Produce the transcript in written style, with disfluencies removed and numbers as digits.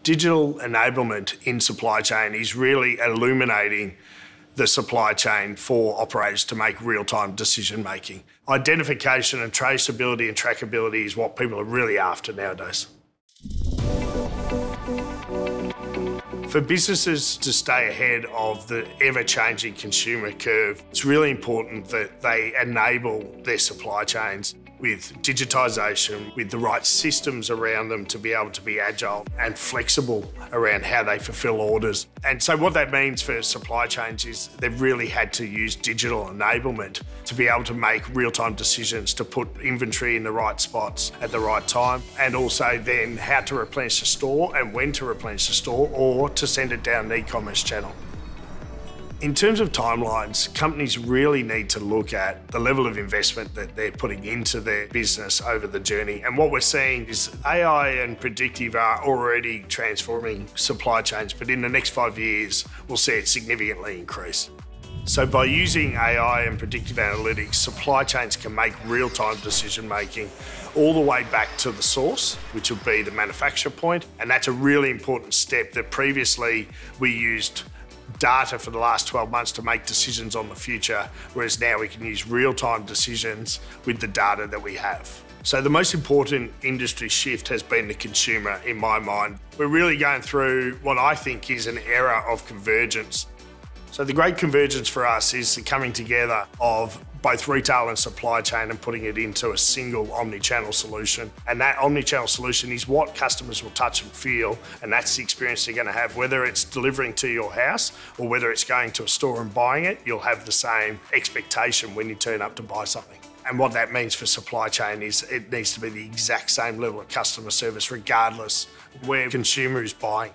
Digital enablement in supply chain is really illuminating the supply chain for operators to make real-time decision making. Identification and traceability and trackability is what people are really after nowadays. For businesses to stay ahead of the ever-changing consumer curve, it's really important that they enable their supply chains with digitisation, with the right systems around them to be able to be agile and flexible around how they fulfil orders. And so what that means for supply chains is they've really had to use digital enablement to be able to make real-time decisions to put inventory in the right spots at the right time, and also then how to replenish the store and when to replenish the store or to send it down an e-commerce channel. In terms of timelines, companies really need to look at the level of investment that they're putting into their business over the journey. And what we're seeing is AI and predictive are already transforming supply chains, but in the next 5 years, we'll see it significantly increase. So by using AI and predictive analytics, supply chains can make real-time decision making all the way back to the source, which will be the manufacture point. And that's a really important step that previously we used data for the last 12 months to make decisions on the future, whereas now we can use real-time decisions with the data that we have. So the most important industry shift has been the consumer in my mind. We're really going through what I think is an era of convergence. So the great convergence for us is the coming together of both retail and supply chain and putting it into a single omni-channel solution. And that omni-channel solution is what customers will touch and feel, and that's the experience they're going to have. Whether it's delivering to your house or whether it's going to a store and buying it, you'll have the same expectation when you turn up to buy something. And what that means for supply chain is it needs to be the exact same level of customer service regardless of where the consumer is buying.